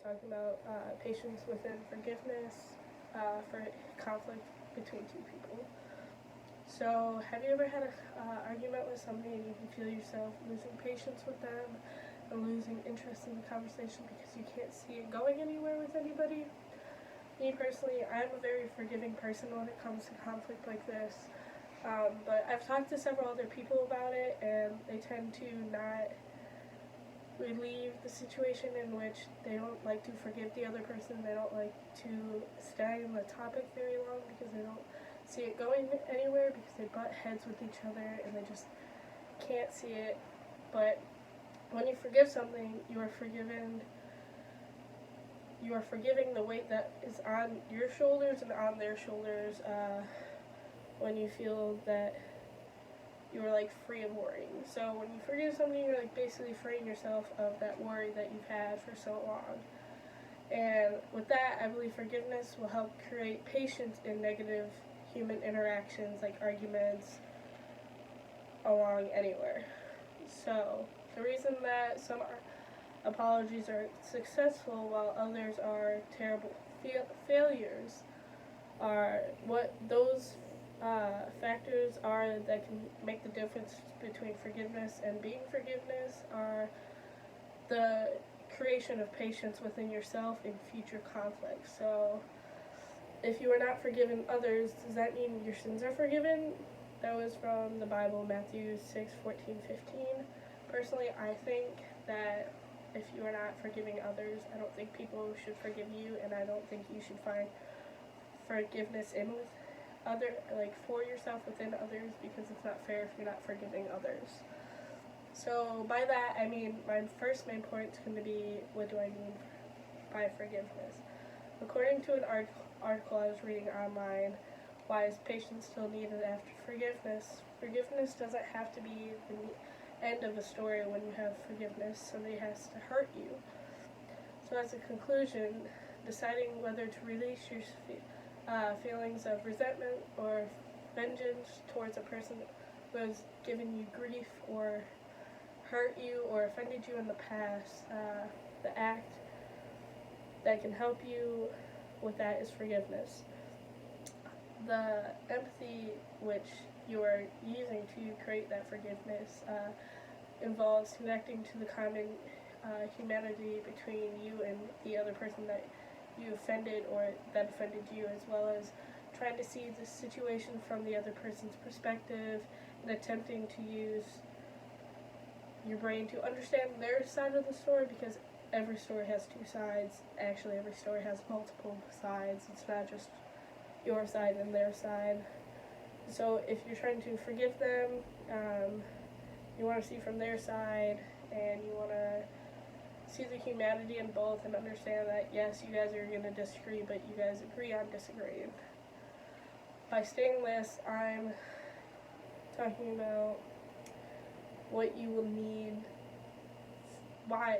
talking about patience within forgiveness for conflict between two people. So, have you ever had an argument with somebody and you can feel yourself losing patience with them and losing interest in the conversation because you can't see it going anywhere with anybody? Me personally, I'm a very forgiving person when it comes to conflict like this. But I've talked to several other people about it, and they tend to not relieve the situation in which they don't like to forgive the other person. They don't like to stay in the topic very long because they don't see it going anywhere, because they butt heads with each other and they just can't see it. But when you forgive something, you are forgiving the weight that is on your shoulders and on their shoulders when you feel that you're like free of worrying. So when you forgive something, you're like basically freeing yourself of that worry that you've had for so long. And with that, I believe forgiveness will help create patience in negative human interactions like arguments along anywhere. So the reason that some apologies are successful while others are terrible failures are what those factors are that can make the difference between forgiveness and being forgiveness are the creation of patience within yourself in future conflicts. So if you are not forgiving others, does that mean your sins are forgiven? That was from the Bible, Matthew 6:14-15. Personally, I think that if you are not forgiving others, I don't think people should forgive you, and I don't think you should find forgiveness in with for yourself within others, because it's not fair if you're not forgiving others. So by that, I mean, my first main point is going to be, what do I mean by forgiveness? According to an article I was reading online, why is patience still needed after forgiveness? Forgiveness doesn't have to be the end of a story when you have forgiveness. Somebody has to hurt you. So as a conclusion, deciding whether to release your feelings of resentment or vengeance towards a person who has given you grief or hurt you or offended you in the past, the act that can help you with that is forgiveness. The empathy which you are using to create that forgiveness involves connecting to the common humanity between you and the other person that you offended or that offended you, as well as trying to see the situation from the other person's perspective and attempting to use your brain to understand their side of the story, because every story has two sides. Actually, every story has multiple sides. It's not just your side and their side. So if you're trying to forgive them, you want to see from their side, and you want to see the humanity in both and understand that, yes, you guys are going to disagree, but you guys agree on disagreeing. By stating this, I'm talking about what you will need, why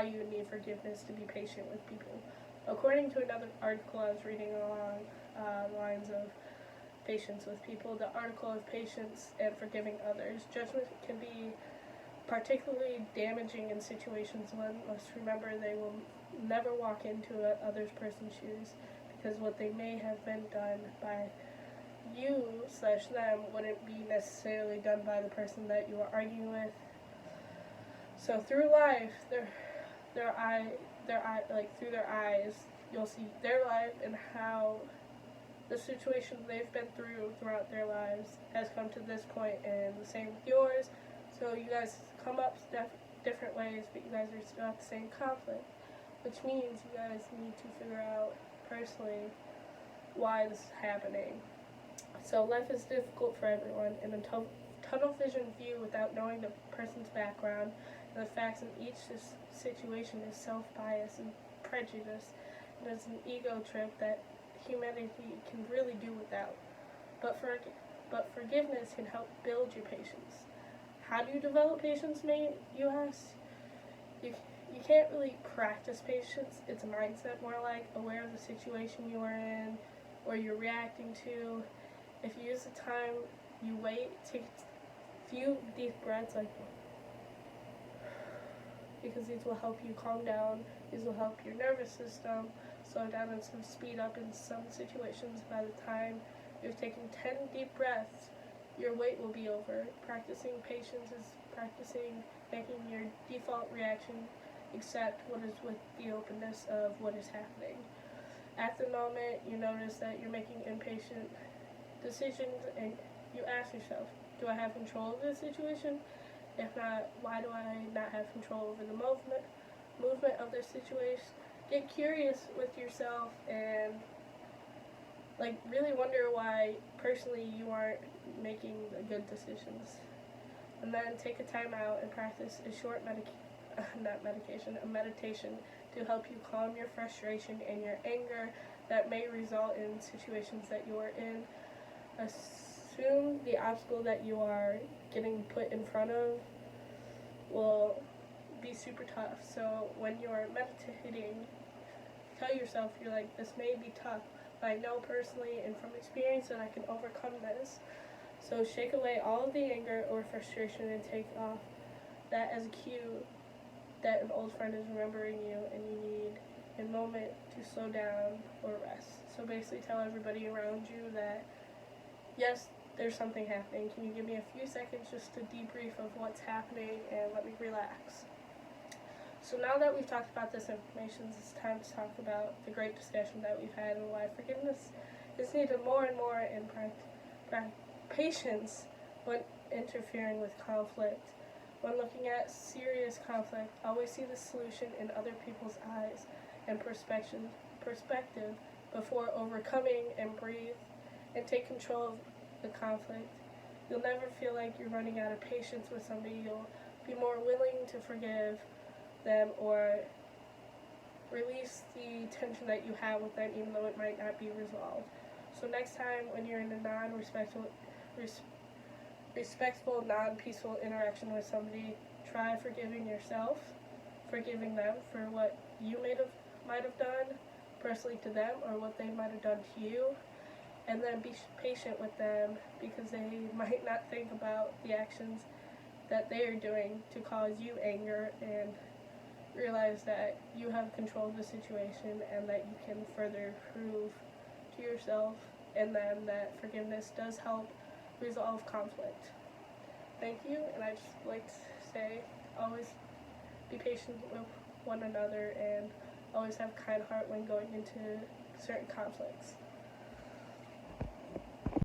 you need forgiveness to be patient with people. According to another article I was reading along lines of patience with people, the article of patience and forgiving others, judgment can be particularly damaging in situations. One must remember they will never walk into another person's shoes, because what they may have been done by you/them wouldn't be necessarily done by the person that you are arguing with. So through life, through their eyes, you'll see their life and how the situation they've been through throughout their lives has come to this point, and the same with yours. So you guys come up different ways, but you guys are still at the same conflict, which means you guys need to figure out personally why this is happening. So life is difficult for everyone, and a tunnel vision view without knowing the person's background and the facts in each situation is self-bias and prejudice, and it's an ego trip that humanity can really do without. But forgiveness can help build your patience. How do you develop patience, you ask? You can't really practice patience. It's a mindset, more like aware of the situation you are in or you're reacting to. If you use the time, you wait, take a few deep breaths, because these will help you calm down. These will help your nervous system slow down and some speed up in some situations. By the time you've taken 10 deep breaths, your wait will be over. Practicing patience is practicing making your default reaction accept what is with the openness of what is happening. At the moment, you notice that you're making impatient decisions and you ask yourself, do I have control of this situation? If not, why do I not have control over the movement of this situation? Get curious with yourself and really wonder why personally you aren't making the good decisions. And then take a time out and practice a short meditation to help you calm your frustration and your anger that may result in situations that you are in. Assume the obstacle that you are getting put in front of will be super tough. So when you're meditating, tell yourself, you're like, this may be tough, but I know personally and from experience that I can overcome this. So shake away all of the anger or frustration and take off that as a cue that an old friend is remembering you and you need a moment to slow down or rest. So basically tell everybody around you that, yes, there's something happening. Can you give me a few seconds just to debrief of what's happening and let me relax? So now that we've talked about this information, it's time to talk about the great discussion that we've had and why forgiveness is needed more and more in patience when interfering with conflict. When looking at serious conflict, always see the solution in other people's eyes and perspective before overcoming, and breathe and take control of the conflict. You'll never feel like you're running out of patience with somebody. You'll be more willing to forgive them or release the tension that you have with them, even though it might not be resolved. So next time when you're in a respectful, non-peaceful interaction with somebody, try forgiving yourself, forgiving them for what you might have done personally to them or what they might have done to you, and then be patient with them because they might not think about the actions that they are doing to cause you anger, and realize that you have control of the situation and that you can further prove to yourself and them that forgiveness does help resolve conflict. Thank you, and I just like to say, always be patient with one another and always have a kind heart when going into certain conflicts.